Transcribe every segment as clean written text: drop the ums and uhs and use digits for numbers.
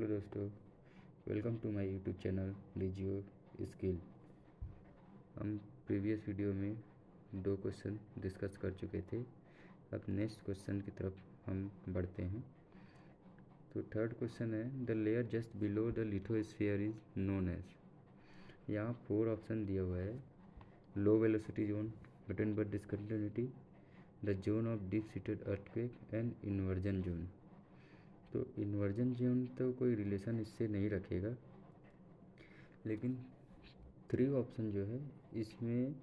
Hello दोस्तों, welcome to my YouTube channel लिजियो skill. हम प्रीवियस वीडियो में दो क्वेश्चन डिस्कस कर चुके थे। अब नेक्स्ट क्वेश्चन की तरफ हम बढ़ते हैं। तो थर्ड क्वेश्चन है, the layer just below the lithosphere is known as. यहाँ 4 ऑप्शन दिया हुआ है। Low velocity zone, Gutenberg discontinuity, the zone of deep seated earthquake and inversion zone. तो इन्वर्जन जोन तो कोई रिलेशन इससे नहीं रखेगा, लेकिन 3 ऑप्शन जो है इसमें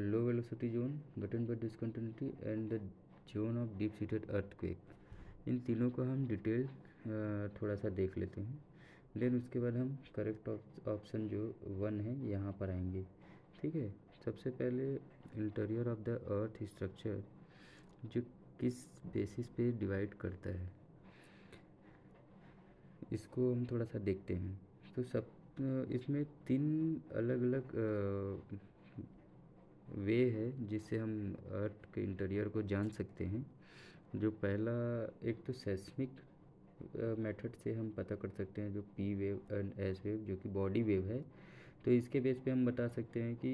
low velocity zone, Gutenberg discontinuity and the zone of deep seated earthquake, इन तीनों को हम डिटेल थोड़ा सा देख लेते हैं। देन उसके बाद हम करेक्ट ऑप्शन जो 1 है यहाँ पर आएंगे। ठीक है। सबसे पहले interior of the earth structure जो किस बेसिस पे डिवाइड करता है, इसको हम थोड़ा सा देखते हैं। तो सब इसमें 3 अलग अलग वे है जिससे हम अर्थ के इंटीरियर को जान सकते हैं। जो पहला, एक तो सेस्मिक मेथड से हम पता कर सकते हैं, जो P wave and S wave जो कि बॉडी वेव है। तो इसके बेस पे हम बता सकते हैं कि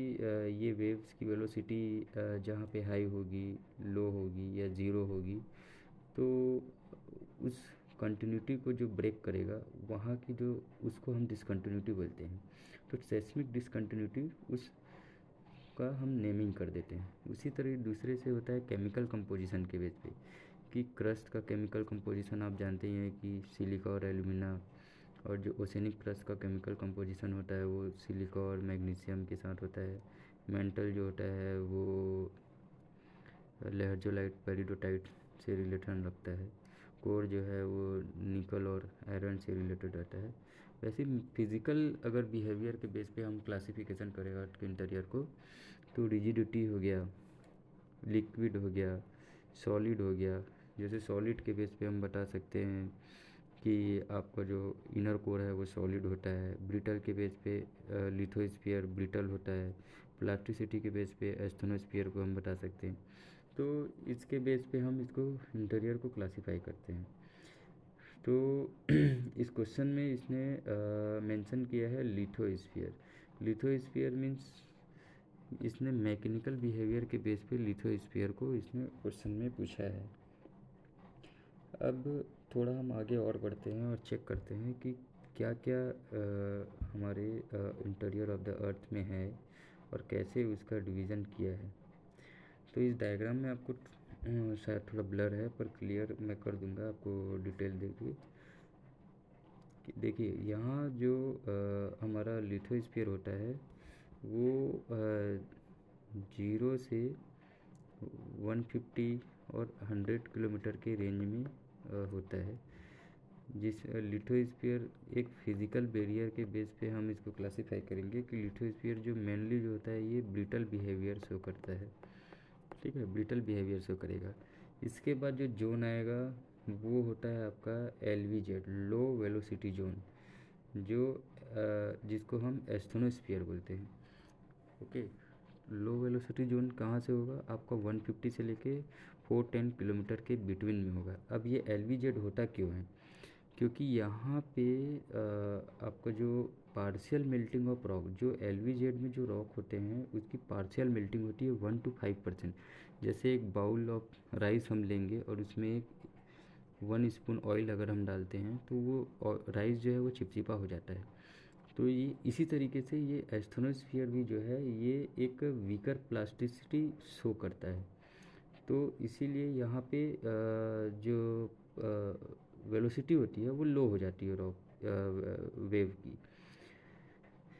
ये वेव्स की वेलोसिटी जहाँ पे हाई होगी, लो होगी या ज़ीरो होगी, तो उस कंटिन्यूटी को जो ब्रेक करेगा वहाँ की जो, उसको हम डिसकंटिन्यूटी बोलते हैं। तो सेस्मिक डिसकंटिन्यूटी उस का हम नेमिंग कर देते हैं। उसी तरह दूसरे से होता है केमिकल कंपोजिशन के बेस पे, कि क्रस्ट का केमिकल कंपोजिशन आप जानते ही हैं कि सिलिका और एल्यूमिना, और जो ओसेनिक क्रस्ट का केमिकल कंपोजिशन होता है वो सिलिका और मैग्नीशियम के साथ होता है। मेंटल जो होता है वो लेहरजोलाइट पेरिडोटाइट से रिलेटेड रखता है। कोर जो है वो निकल और आयरन से रिलेटेड रहता है। वैसे फिजिकल अगर बिहेवियर के बेस पे हम क्लासिफिकेशन करें अर्थ के इंटीरियर को, तो रिजिडिटी हो गया, लिक्विड हो गया, सॉलिड हो गया। जैसे सॉलिड के बेस पे हम बता सकते हैं कि आपका जो इनर कोर है वो सॉलिड होता है। ब्रिटल के बेस पे लिथोस्फीयर ब्रिटल होता है। प्लास्टिसिटी के बेस पे एस्थेनोस्फीयर को हम बता सकते हैं। तो इसके बेस पे हम इसको इंटीरियर को क्लासिफाई करते हैं। तो इस क्वेश्चन में इसने मेंशन किया है लिथोस्फीयर। लिथोस्फीयर मीन्स इसने मैकेनिकल बिहेवियर के बेस पे लिथोस्फीयर को इसने क्वेश्चन में पूछा है। अब थोड़ा हम आगे और बढ़ते हैं और चेक करते हैं कि क्या क्या हमारे इंटीरियर ऑफ द अर्थ में है और कैसे उसका डिवीज़न किया है। तो इस डायग्राम में आपको शायद थोड़ा ब्लर है, पर क्लियर मैं कर दूंगा आपको डिटेल देखिए। देखिए यहाँ जो हमारा लिथोस्फीयर होता है वो 0 से 150 और 100 किलोमीटर के रेंज में होता है। जिस लिथोस्फीयर एक फिज़िकल बैरियर के बेस पे हम इसको क्लासिफाई करेंगे कि लिथोस्फीयर जो मेनली जो होता है ये ब्रिटल बिहेवियर शो करता है। ठीक है, ब्रिटल बिहेवियर शो करेगा। इसके बाद जो जोन आएगा वो होता है आपका LVZ, लो वेलोसिटी जोन, जो जिसको हम एस्थेनोस्फीयर बोलते हैं। ओके, लो वेलोसिटी जोन कहाँ से होगा, आपका 150 से लेके 410 किलोमीटर के बिटवीन में होगा। अब ये LVZ होता क्यों है, क्योंकि यहाँ पे आपका जो पार्शियल मेल्टिंग ऑफ रॉक, जो LVZ में जो रॉक होते हैं उसकी पार्शियल मेल्टिंग होती है 1 to 5%। जैसे एक बाउल ऑफ राइस हम लेंगे और उसमें एक 1 स्पून ऑयल अगर हम डालते हैं तो वो राइस जो है वो चिपचिपा हो जाता है। तो ये इसी तरीके से ये एस्थेनोस्फीयर भी जो है ये एक वीकर प्लास्टिसिटी शो करता है। तो इसीलिए यहाँ पे जो वेलोसिटी होती है वो लो हो जाती है रॉक वेव की।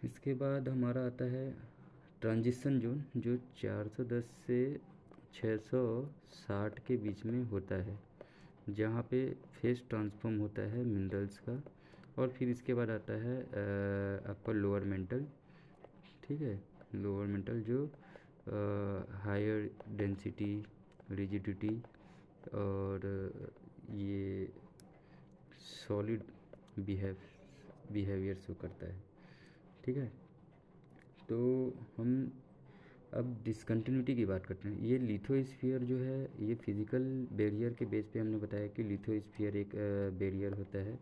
इसके बाद हमारा आता है ट्रांजिशन जोन, जो 410 से 660 के बीच में होता है, जहाँ पे फेस ट्रांसफॉर्म होता है मिनरल्स का। और फिर इसके बाद आता है आपका लोअर मेंटल। ठीक है, लोअर मेंटल जो हायर डेंसिटी, रिजिडिटी और ये सॉलिड बिहेवियर शो करता है। ठीक है, तो हम अब डिसकंटिन्यूटी की बात करते हैं। ये लिथोस्फीयर जो है ये फिज़िकल बैरियर के बेस पे हमने बताया कि लिथोस्फीयर एक बैरियर होता है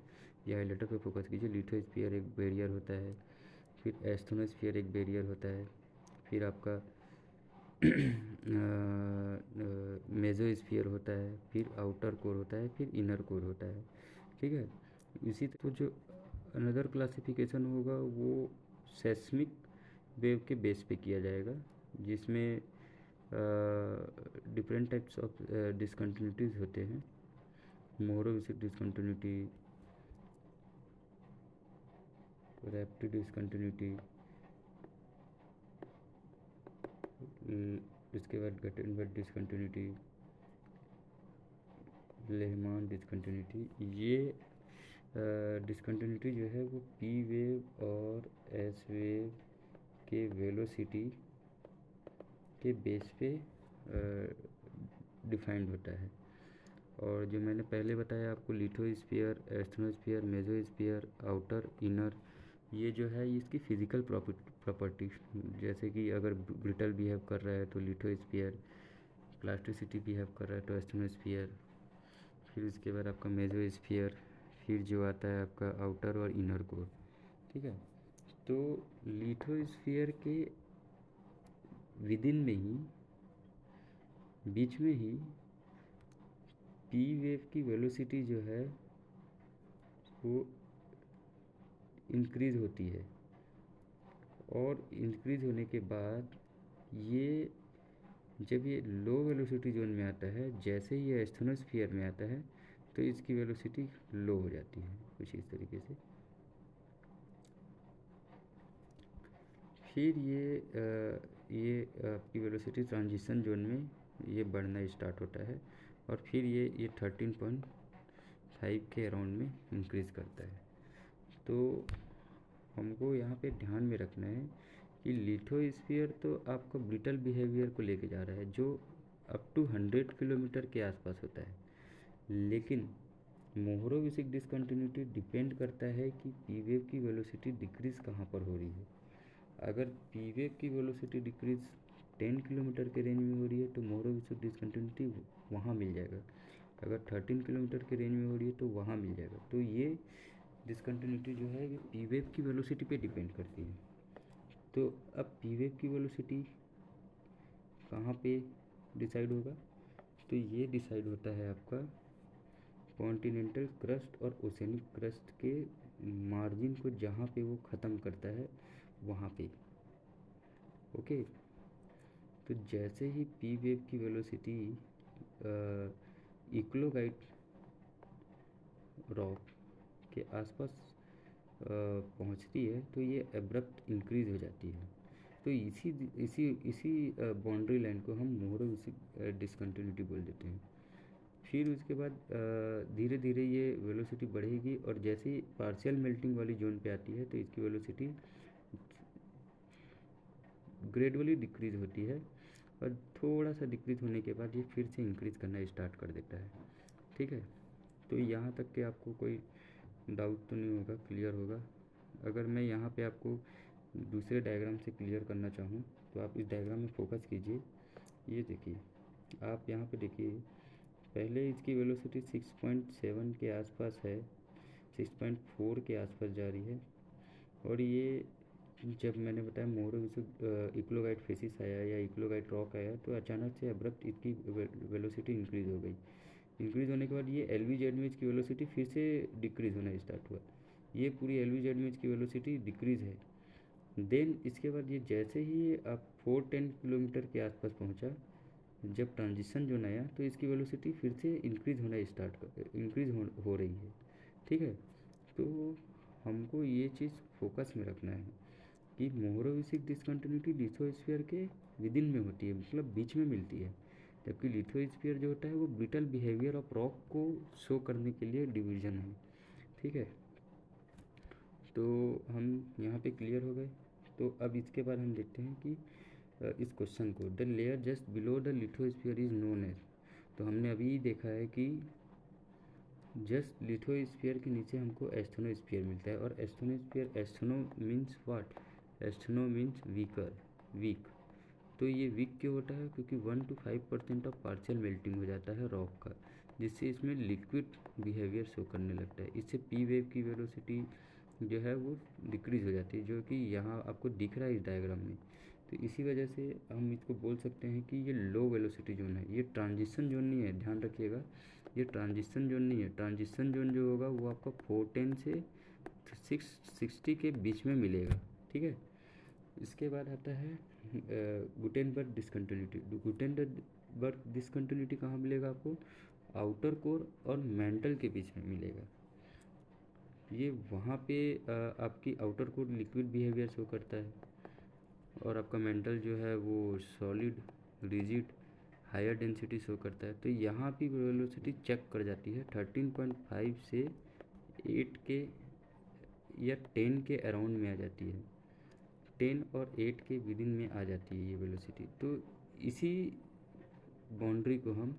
ये हाइलाइटर पे फोकस कीजिए। लिथोस्फीयर एक बैरियर होता है, फिर एस्थेनोस्फीयर एक बैरियर होता है, फिर आपका मेसोस्फीयर होता है, फिर आउटर कोर होता है, फिर इनर कोर होता है। ठीक है, इसी तो जो अनदर क्लासिफिकेशन होगा वो सेस्मिक वेव के बेस पे किया जाएगा, जिसमें डिफरेंट टाइप्स ऑफ डिसकंटिन्यूटीज होते हैं। मोरोविसिक डिसकंटिन्यूटी, रैप्टिड डिसकंटिन्यूटी, इसके बाद गटेनबर्ग डिसकंटिन्यूटी, लेहमान डिसकंटिन्यूटी। ये डिसकंटिन्यूटी जो है वो पी वेव और एस वेव के वेलोसिटी के बेस पे डिफाइंड होता है। और जो मैंने पहले बताया आपको, lithosphere, asthenosphere, mesosphere, outer, inner, ये जो है इसकी फिजिकल प्रॉपर्टी, जैसे कि अगर ब्रिटल बिहेव कर रहा है तो लिथोस्फीयर, प्लास्टिसिटी बिहेव कर रहा है तो एस्थेनोस्फीयर, फिर उसके बाद आपका मेसोस्फीयर, फिर जो आता है आपका आउटर और इनर कोर। ठीक है, तो लिथोस्फीयर के विदिन में ही, बीच में ही पी वेव की वेलोसिटी जो है वो इंक्रीज़ होती है, और इंक्रीज़ होने के बाद ये जब ये लो वेलोसिटी जोन में आता है, जैसे ही ये एस्थेनोस्फीयर में आता है तो इसकी वेलोसिटी लो हो जाती है कुछ इस तरीके से। फिर ये आपकी वेलोसिटी ट्रांजिशन जोन में ये बढ़ना स्टार्ट होता है, और फिर ये 13.5 के अराउंड में इंक्रीज़ करता है। तो हमको यहाँ पे ध्यान में रखना है कि लिथोस्फीयर तो आपका ब्रिटल बिहेवियर को लेके जा रहा है, जो अप टू 100 किलोमीटर के आसपास होता है, लेकिन मोहरोविसिक डिसकंटिन्यूटी डिपेंड करता है कि पी वेव की वेलोसिटी डिक्रीज़ कहाँ पर हो रही है। अगर पी वेव की वेलोसिटी डिक्रीज़ 10 किलोमीटर के रेंज में हो रही है तो मोहरोविसिक डिसकंटिन्यूटी वहाँ मिल जाएगा। अगर 13 किलोमीटर के रेंज में हो रही है तो वहाँ मिल जाएगा। तो ये डिसकंटिन्यूटी जो है ये पी वेव की वेलोसिटी पे डिपेंड करती है। तो अब पी वेव की वेलोसिटी कहाँ पे डिसाइड होगा, तो ये डिसाइड होता है आपका कॉन्टिनेंटल क्रस्ट और ओशनिक क्रस्ट के मार्जिन को जहाँ पे वो ख़त्म करता है वहाँ पे। ओके, तो जैसे ही पी वेव की वेलोसिटी इक्लोगाइट रॉक के आसपास पहुंचती है तो ये एब्रप्ट इंक्रीज़ हो जाती है। तो इसी इसी इसी बाउंड्री लाइन को हम मोहरोविसिक डिसकंटिन्यूटी बोल देते हैं। फिर उसके बाद धीरे धीरे ये वेलोसिटी बढ़ेगी, और जैसे ही पार्शियल मेल्टिंग वाली जोन पे आती है तो इसकी वेलोसिटी ग्रेजुअली डिक्रीज़ होती है, और थोड़ा सा डिक्रीज़ होने के बाद ये फिर से इंक्रीज़ करना स्टार्ट कर देता है। ठीक है, तो यहाँ तक के आपको कोई डाउट तो नहीं होगा, क्लियर होगा। अगर मैं यहाँ पे आपको दूसरे डायग्राम से क्लियर करना चाहूँ तो आप इस डायग्राम में फोकस कीजिए। ये देखिए, आप यहाँ पे देखिए, पहले इसकी वेलोसिटी 6.7 के आसपास है, 6.4 के आसपास जा रही है, और ये जब मैंने बताया मोहरोविसिक इक्लोगाइट फेसिस आया या इक्लोगाइट रॉक आया तो अचानक से अब्रप्ट इसकी वेलोसिटी इंक्रीज़ हो गई। इंक्रीज़ होने के बाद ये एल वी जेड में इसकी वेलोसिटी फिर से डिक्रीज़ होना स्टार्ट हुआ। ये पूरी एल वी जेड में इसकी वेलोसिटी डिक्रीज़ है। देन इसके बाद ये जैसे ही आप 410 किलोमीटर के आसपास पहुंचा, जब ट्रांजिशन जोन आया तो इसकी वेलोसिटी फिर से इंक्रीज़ होना इंक्रीज़ हो रही है। ठीक है, तो हमको ये चीज़ फोकस में रखना है कि मोहरोविसिक डिसकंटिन्यूटी लिथोस्फीयर के विदिन में होती है, मतलब बीच में मिलती है, जबकि लिथोस्फीयर जो होता है वो ब्रिटल बिहेवियर ऑफ रॉक को शो करने के लिए डिवीज़न है। ठीक है, तो हम यहाँ पे क्लियर हो गए। तो अब इसके बाद हम देखते हैं कि इस क्वेश्चन को, the layer just below the lithosphere is known as. तो हमने अभी देखा है कि जस्ट लिथोस्फीयर के नीचे हमको एस्थेनोस्फीयर मिलता है, और asthenosphere, astheno means what, astheno means weaker, weak. तो ये वीक क्यों होता है? क्योंकि 1 to 5% ऑफ पार्शियल मेल्टिंग हो जाता है रॉक का, जिससे इसमें लिक्विड बिहेवियर शो करने लगता है। इससे पी वेव की वेलोसिटी जो है वो डिक्रीज़ हो जाती है, जो कि यहाँ आपको दिख रहा है इस डायग्राम में। तो इसी वजह से हम इसको बोल सकते हैं कि ये लो वेलोसिटी जोन है। ये ट्रांजिशन जोन नहीं है, ध्यान रखिएगा, ये ट्रांजिशन जोन नहीं है। ट्रांजिशन जोन जो होगा वो आपका 410 से 660 के बीच में मिलेगा, ठीक है। इसके बाद आता है गुटेनबर्ग डिसकंटिन्यूटी। गुटेनबर्ग डिसकंटिन्यूटी कहाँ मिलेगा आपको? आउटर कोर और मेंटल के बीच में मिलेगा। ये वहाँ पे आपकी outer core liquid behaviour show करता है और आपका मेंटल जो है वो solid, rigid, higher density show करता है। तो यहाँ की वेलोसिटी चेक कर जाती है 13.5 से 8 के या 10 के अराउंड में आ जाती है। 10 और 8 के विदिन में आ जाती है ये वेलोसिटी। तो इसी बाउंड्री को हम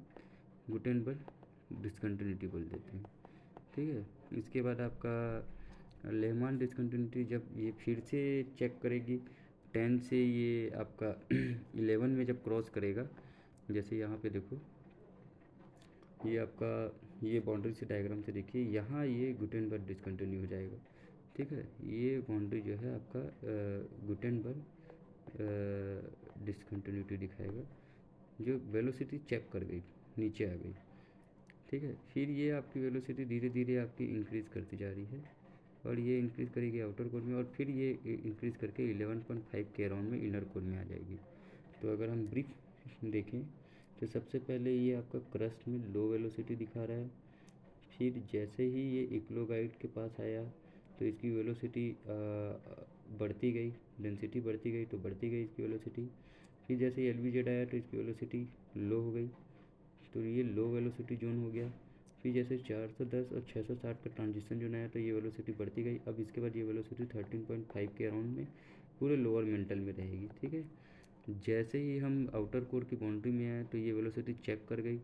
गुटेनबर्ग डिसकंटिन्यूटी बोल देते हैं, ठीक है। इसके बाद आपका लेहमान डिसकंटिन्यूटी, जब ये फिर से चेक करेगी 10 से ये आपका 11 में जब क्रॉस करेगा, जैसे यहाँ पे देखो, ये आपका ये बाउंड्री से डायग्राम से देखिए, यहाँ ये गुटेनबर्ग डिसकंटिन्यू हो जाएगा, ठीक है। ये बाउंड्री जो है आपका गुटेनबर्ग डिसकंटिन्यूटी दिखाएगा, जो वेलोसिटी चेक कर गई, नीचे आ गई, ठीक है। फिर ये आपकी वेलोसिटी धीरे धीरे आपकी इंक्रीज़ करती जा रही है और ये इंक्रीज़ करेगी आउटर कोर में, और फिर ये इंक्रीज़ करके 11.5 के अराउंड में इनर कोर में आ जाएगी। तो अगर हम ब्रीफ देखें तो सबसे पहले ये आपका क्रस्ट में लो वेलोसिटी दिखा रहा है। फिर जैसे ही ये इक्लोगाइट के पास आया तो इसकी वेलोसिटी बढ़ती गई, डेंसिटी बढ़ती गई तो बढ़ती गई इसकी वेलोसिटी। फिर जैसे एलवीजेड आया तो इसकी वेलोसिटी लो हो गई, तो ये लो वेलोसिटी जोन हो गया। फिर जैसे 410 और 660 का ट्रांजिशन जोन आया तो ये वेलोसिटी बढ़ती गई। अब इसके बाद ये वेलोसिटी 13.5 के अराउंड में पूरे लोअर मेंटल में रहेगी, ठीक है। जैसे ही हम आउटर कोर की बाउंड्री में आए तो ये वेलोसिटी चेक कर गई,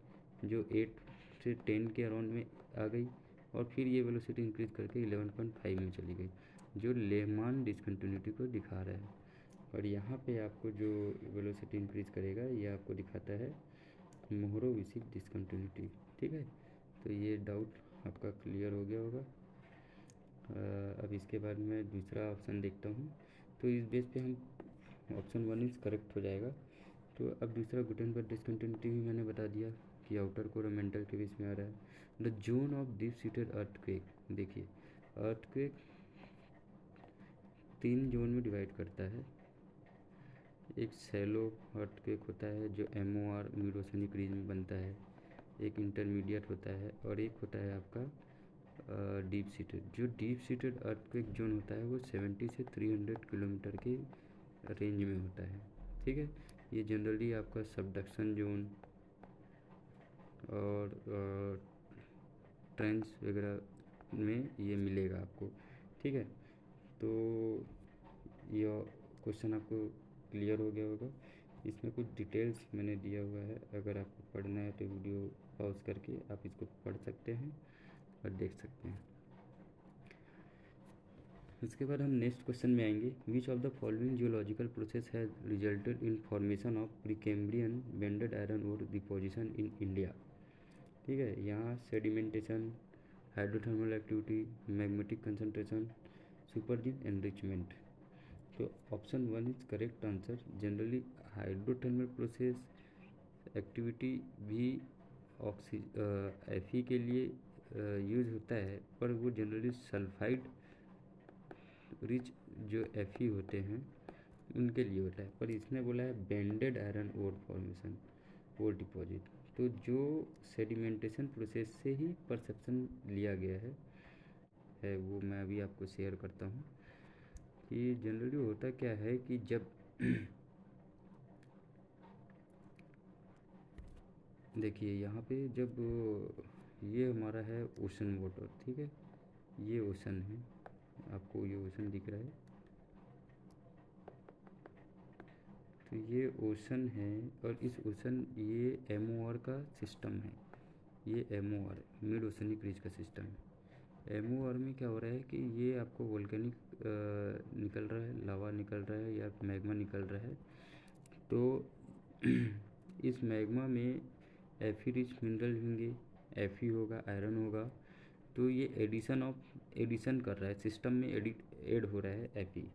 जो 8 से 10 के अराउंड में आ गई, और फिर ये वेलोसिटी इंक्रीज़ करके 11.5 में चली गई, जो लेहमान डिसकंटिन्यूटी को दिखा रहा है। और यहाँ पे आपको जो वेलोसिटी इंक्रीज़ करेगा ये आपको दिखाता है मोहरोविसिक डिसकंटिन्यूटी, ठीक है। तो ये डाउट आपका क्लियर हो गया होगा। अब इसके बाद मैं दूसरा ऑप्शन देखता हूँ, तो इस बेस पे हम ऑप्शन 1 इज़ करेक्ट हो जाएगा। तो अब दूसरा गुटेनबर्ग डिसकंटिन्यूटी भी मैंने बता दिया कि आउटर कोर और मेंटल के बीच में आ रहा है। The zone of deep seated earthquake, देखिए अर्थक्वेक 3 जोन में डिवाइड करता है। एक सैलो अर्थक्वेक होता है जो MOR मिड ओशनिक रीज में बनता है, एक इंटरमीडिएट होता है, और एक होता है आपका डीप सीटेड। जो डीप सीटेड अर्थक्वेक जोन होता है वो 70 से 300 किलोमीटर के रेंज में होता है, ठीक है। ये जनरली आपका सबडक्शन जोन और ट्रेंच वगैरह में ये मिलेगा आपको, ठीक है। तो ये क्वेश्चन आपको क्लियर हो गया होगा। इसमें कुछ डिटेल्स मैंने दिया हुआ है, अगर आपको पढ़ना है तो वीडियो पॉज करके आप इसको पढ़ सकते हैं और देख सकते हैं। इसके बाद हम नेक्स्ट क्वेश्चन में आएंगे। Which of the following geological process has resulted in formation of Precambrian banded iron ore deposition in India, ठीक है। यहाँ sedimentation, hydrothermal activity, magmatic concentration, supergene enrichment. तो option 1 is correct answer. Generally hydrothermal process activity भी Fe के लिए use होता है, पर वो जनरली सल्फाइड रिच जो Fe होते हैं उनके लिए होता है। पर इसने बोला है बेंडेड आयरन ओर फॉर्मेशन ओर डिपॉजिट, तो जो सेडिमेंटेशन प्रोसेस से ही परसेप्शन लिया गया है वो मैं अभी आपको शेयर करता हूँ कि जनरली होता क्या है कि जब देखिए यहाँ पे जब ये हमारा है ओशन वाटर, ठीक है, ये ओशन है, आपको ये ओशन दिख रहा है, तो ये ओशन है, और इस ओशन ये MOR का सिस्टम है, ये MOR मिड ओशनिक रीज का सिस्टम है। MOR में क्या हो रहा है कि ये आपको वोल्केनिक निकल रहा है, लावा निकल रहा है या मैग्मा निकल रहा है, तो इस मैग्मा में एफी रिच मिनरल होंगे, एफी होगा, आयरन होगा। तो ये एडिशन कर रहा है, सिस्टम में ऐड हो रहा है एफी।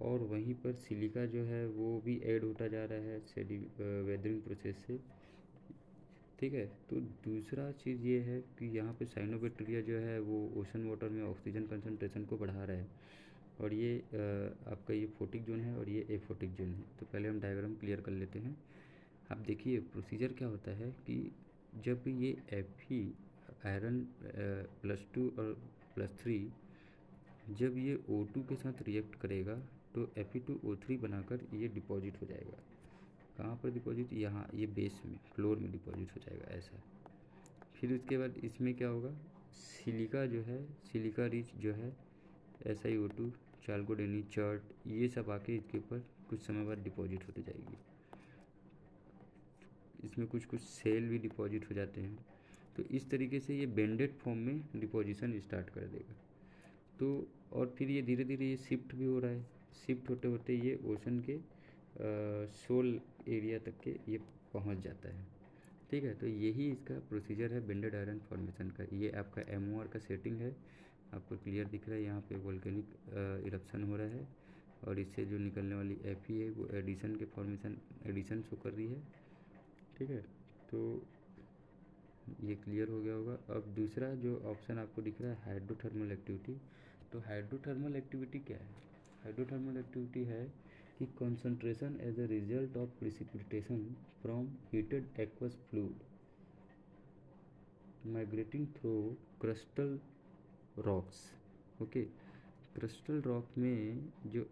और वहीं पर सिलिका जो है वो भी ऐड होता जा रहा है वेदरिंग प्रोसेस से। ठीक है। तो दूसरा चीज़ ये है कि यहाँ पे साइनोबैक्टीरिया जो है वो ओशन वाटर में ऑक्सीजन कंसनट्रेशन को बढ़ा रहा है। और ये आपका ये फोटिक जोन है और ये एफोटिक जोन है। तो पहले हम डायग्राम क्लियर कर लेते हैं। आप देखिए प्रोसीजर क्या होता है कि जब ये एफी आयरन +2 और +3 जब ये O2 के साथ रिएक्ट करेगा तो Fe2O3 बनाकर ये डिपॉजिट हो जाएगा। कहाँ पर डिपॉजिट? यहाँ ये बेस में फ्लोर में डिपॉजिट हो जाएगा ऐसा। फिर उसके बाद इसमें क्या होगा, सिलिका जो है, सिलिका रिच जो है SiO2, चाल्कोडेनी, चर्ट, ये सब आके इसके ऊपर कुछ समय बाद डिपॉजिट होते जाएगी। इसमें कुछ कुछ सेल भी डिपॉजिट हो जाते हैं। तो इस तरीके से ये बेंडेड फॉर्म में डिपॉजिशन स्टार्ट कर देगा। तो और फिर ये धीरे धीरे ये शिफ्ट भी हो रहा है। शिफ्ट होते होते ये ओशन के सोल एरिया तक के ये पहुंच जाता है। ठीक है। तो यही इसका प्रोसीजर है बेंडेड आयरन फॉर्मेशन का। ये आपका MOR का सेटिंग है, आपको क्लियर दिख रहा है। यहाँ पे वोल्केनिक इरप्शन हो रहा है और इससे जो निकलने वाली Fe है वो एडिशन शो कर रही है। ठीक है। तो ये क्लियर हो गया होगा। अब दूसरा जो ऑप्शन आपको दिख रहा है हाइड्रोथर्मल एक्टिविटी। तो हाइड्रोथर्मल एक्टिविटी क्या है? हाइड्रोथर्मल एक्टिविटी है कि concentration as a result of precipitation from heated aqueous fluid migrating through crystal rocks. Okay. Crystal rock में जो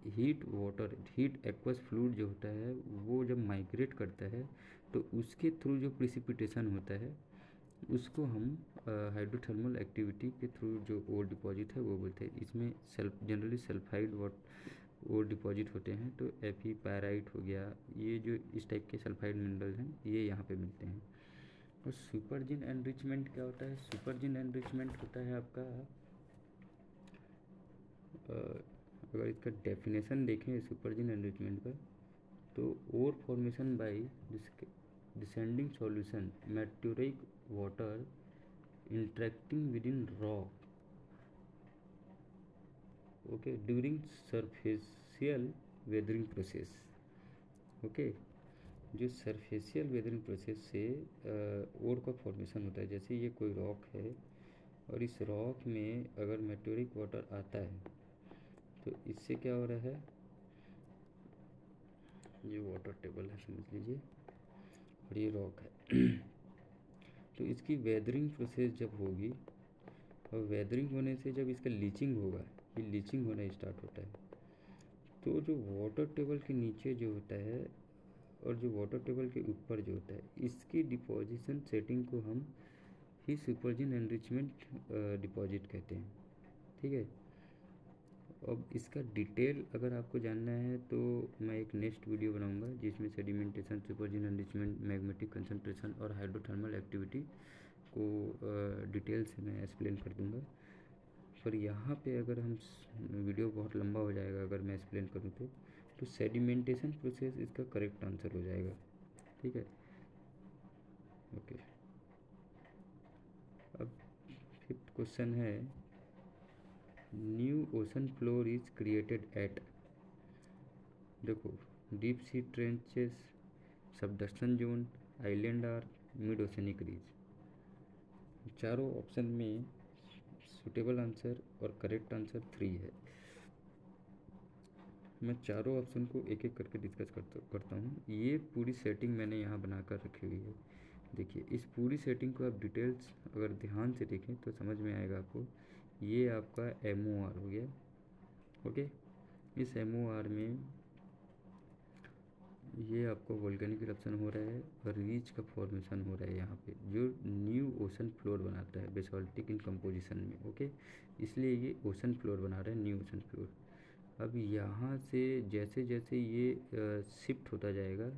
हीट एक्वस फ्लूइड जो होता है वो जब माइग्रेट करता है तो उसके थ्रू जो प्रिसिपिटेशन होता है उसको हम हाइड्रोथर्मल एक्टिविटी के थ्रू जो ओर डिपॉजिट है वो बोलते हैं। इसमें जनरली सल्फाइड ओर डिपॉजिट होते हैं। तो Fe पायराइट हो गया, ये जो इस टाइप के सल्फाइड मिनरल हैं ये यहाँ पे मिलते हैं। और सुपरजिन एनरिचमेंट क्या होता है? सुपरजिन एनरिचमेंट होता है आपका अगर इसका डेफिनेशन देखें सुपरजिन एनरिचमेंट का, तो ore formation by descending solution meteoric water interacting with in rock okay during superficial weathering process. Okay. जो सरफेशियल वेदरिंग प्रोसेस से ओर का फॉर्मेशन होता है। जैसे ये कोई रॉक है और इस रॉक में अगर मेटेरिक वाटर आता है तो इससे क्या हो रहा है, ये वाटर टेबल है समझ लीजिए और ये रॉक है। तो इसकी वेदरिंग प्रोसेस जब होगी और वेदरिंग होने से जब इसका लीचिंग होगा, ये लीचिंग होना स्टार्ट होता है। तो जो वाटर टेबल के नीचे जो होता है और जो वाटर टेबल के ऊपर जो होता है इसकी डिपॉजिशन सेटिंग को हम ही सुपरजिन एनरिचमेंट डिपॉजिट कहते हैं। ठीक है। अब इसका डिटेल अगर आपको जानना है तो मैं एक नेक्स्ट वीडियो बनाऊंगा जिसमें सेडिमेंटेशन, सुपरजिन एनरिचमेंट, मैग्मेटिक कंसंट्रेशन और हाइड्रोथर्मल एक्टिविटी को डिटेल से मैं एक्सप्लेन कर दूंगा। पर यहाँ पे अगर हम वीडियो बहुत लंबा हो जाएगा अगर मैं एक्सप्लेन करूँ तो सेडिमेंटेशन प्रोसेस इसका करेक्ट आंसर हो जाएगा। ठीक है। ओके। अब फिफ्थ क्वेश्चन है new ocean floor is created at. देखो deep sea trenches, subduction zone, island arc mid oceanic ridge. चारों ऑप्शन में सुटेबल आंसर और करेक्ट आंसर 3 है। मैं चारों ऑप्शन को एक एक करके डिस्कस करता हूँ। ये पूरी सेटिंग मैंने यहाँ बनाकर रखी हुई है। देखिए इस पूरी सेटिंग को आप डिटेल्स अगर ध्यान से देखें तो समझ में आएगा आपको। ये आपका MOR हो गया। ओके। इस MOR में ये आपको वोल्केनिक इरप्शन हो रहा है और रीच का फॉर्मेशन हो रहा है यहाँ पे जो न्यू ओशन फ्लोर बनाता है बेसाल्टिक इन कंपोजिशन में। ओके। इसलिए ये ओशन फ्लोर बना रहा है, न्यू ओशन फ्लोर। अब यहाँ से जैसे जैसे ये शिफ्ट होता जाएगा,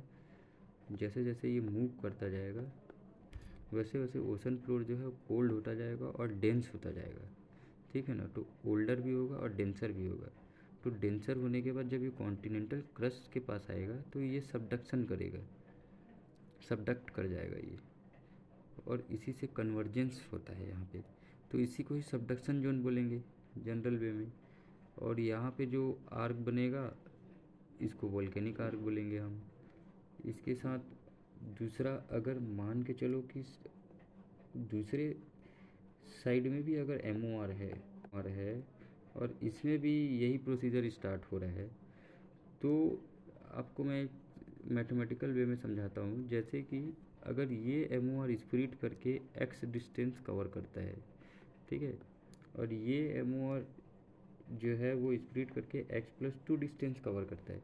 जैसे जैसे ये मूव करता जाएगा वैसे वैसे ओशन फ्लोर जो है कोल्ड होता जाएगा और डेंस होता जाएगा। ठीक है ना। तो ओल्डर भी होगा और डेंसर भी होगा। तो डेंसर होने के बाद जब ये कॉन्टिनेंटल क्रस्ट के पास आएगा तो ये सबडक्शन करेगा, सबडक्ट कर जाएगा ये, और इसी से कन्वर्जेंस होता है यहाँ पे, तो इसी को ही सबडक्शन जोन बोलेंगे जनरल वे में। और यहाँ पे जो आर्क बनेगा इसको वोल्केनिक आर्क बोलेंगे हम। इसके साथ दूसरा, अगर मान के चलो कि दूसरे साइड में भी अगर MOR है और इसमें भी यही प्रोसीजर स्टार्ट हो रहा है, तो आपको मैं मैथमेटिकल वे में समझाता हूँ। जैसे कि अगर ये MOR स्प्लिट करके x डिस्टेंस कवर करता है, ठीक है, और ये MOR जो है वो स्प्लिट करके x+2 डिस्टेंस कवर करता है,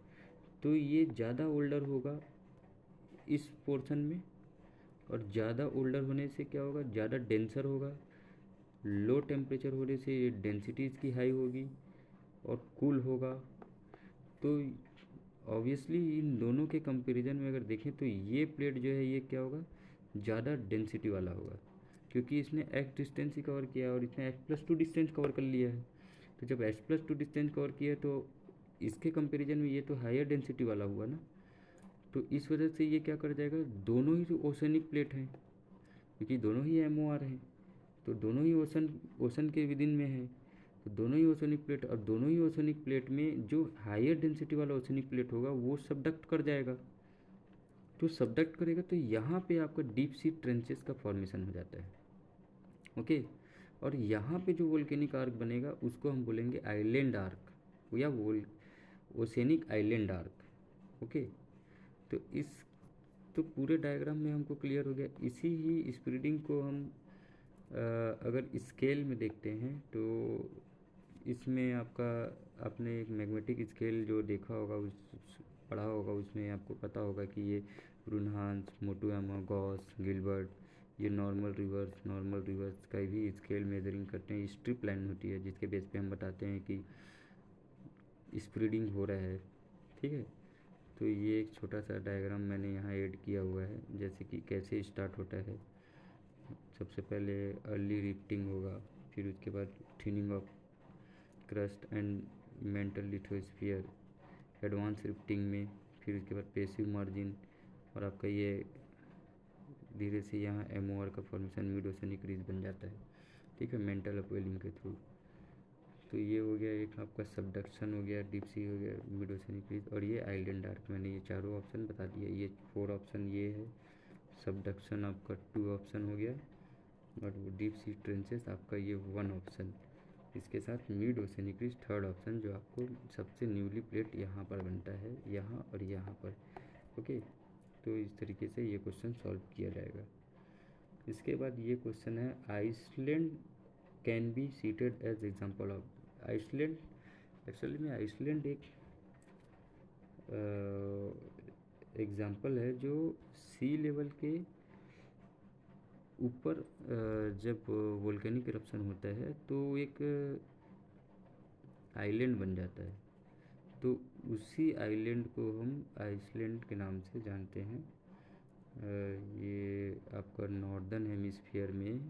तो ये ज़्यादा ओल्डर होगा इस पोर्शन में, और ज़्यादा ओल्डर होने से क्या होगा, ज़्यादा डेंसर होगा, लो टेम्परेचर होने से डेंसिटी इसकी हाई होगी और कूल होगा। तो ऑब्वियसली इन दोनों के कंपैरिजन में अगर देखें तो ये प्लेट जो है ये क्या होगा, ज़्यादा डेंसिटी वाला होगा, क्योंकि इसने x डिस्टेंस ही कवर किया और इसने x+2 डिस्टेंस कवर कर लिया है। तो जब x+2 डिस्टेंस कवर किया तो इसके कंपैरिजन में ये तो हायर डेंसिटी वाला हुआ ना, तो इस वजह से ये क्या कर जाएगा, दोनों ही जो ओशनिक प्लेट हैं, क्योंकि दोनों ही MOR हैं, तो दोनों ही ओशन के विदिन में है, तो दोनों ही ओशनिक प्लेट, और दोनों ही ओशनिक प्लेट में जो हायर डेंसिटी वाला ओशनिक प्लेट होगा वो सबडक्ट कर जाएगा। तो सबडक्ट करेगा तो यहाँ पे आपका डीप सी ट्रेंचेस का फॉर्मेशन हो जाता है, ओके। और यहाँ पे जो वोल्केनिक आर्क बनेगा उसको हम बोलेंगे आइलैंड आर्क या ओशनिक आइलैंड आर्क, ओके। तो इस तो पूरे डायग्राम में हमको क्लियर हो गया। इसी ही स्प्रेडिंग को हम अगर स्केल में देखते हैं तो इसमें आपने एक मैग्नेटिक स्केल जो देखा होगा, पढ़ा होगा, उसमें आपको पता होगा कि ये ब्रूनहास, मोटोयामा, गॉस, गिलबर्ट, ये नॉर्मल रिवर्स का भी स्केल मेजरिंग करते हैं। स्ट्रिप लाइन होती है जिसके बेस पे हम बताते हैं कि स्प्रेडिंग हो रहा है, ठीक है। तो ये एक छोटा सा डायग्राम मैंने यहाँ ऐड किया हुआ है, जैसे कि कैसे स्टार्ट होता है। सबसे पहले अर्ली रिफ्टिंग होगा, फिर उसके बाद thinning of crust and mental lithosphere, advance rifting में, फिर उसके बाद पैसिव मार्जिन, और आपका ये धीरे से यहाँ MOR का फॉर्मेशन मिड ओशनिक रीज बन जाता है, ठीक है, मेंटल अपवेलिंग के थ्रू। तो ये हो गया एक आपका सबडक्शन हो गया, डीप सी हो गया, मिड ओशनिक रीज, और ये आइलैंड आर्क। मैंने ये चारों ऑप्शन बता दिए, ये 4 ऑप्शन ये है, सबडक्शन आपका 2 ऑप्शन हो गया, और वो डीप सी ट्रेंचेस आपका ये 1 ऑप्शन। इसके साथ मिड ओशनिक रीज 3rd ऑप्शन, जो आपको सबसे न्यूली प्लेट यहाँ पर बनता है, यहाँ और यहाँ पर, ओके। तो इस तरीके से ये क्वेश्चन सॉल्व किया जाएगा। इसके बाद ये क्वेश्चन है, Iceland can be cited as example of. Iceland, actually में आइसलैंड एक एग्जाम्पल है जो सी लेवल के ऊपर जब वोल्केनिक इरप्शन होता है तो एक आइलैंड बन जाता है, तो उसी आइलैंड को हम आइसलैंड के नाम से जानते हैं। ये आपका नॉर्दर्न हेमिस्फीयर में,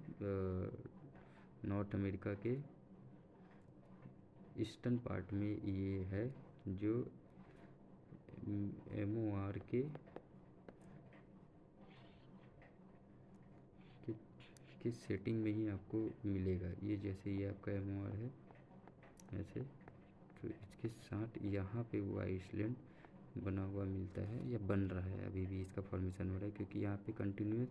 नॉर्थ अमेरिका के ईस्टर्न पार्ट में ये है, जो MOR के सेटिंग में ही आपको मिलेगा। ये जैसे ये आपका MOR है ऐसे, तो इसके साथ यहाँ पे वो आइसलैंड बना हुआ मिलता है या बन रहा है, अभी भी इसका फॉर्मेशन हो रहा है, क्योंकि यहाँ पे कंटिन्यूस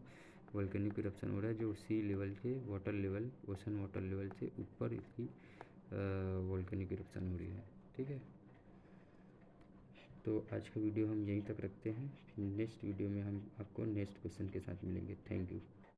वोल्केनिक इरप्शन हो रहा है जो सी लेवल के water level, ocean water level से ऊपर इसकी वोल्केनिक इरप्शन हो रही है, ठीक है। तो आज का वीडियो हम यहीं तक रखते हैं, नेक्स्ट वीडियो में हम आपको नेक्स्ट क्वेश्चन के साथ मिलेंगे। Thank you.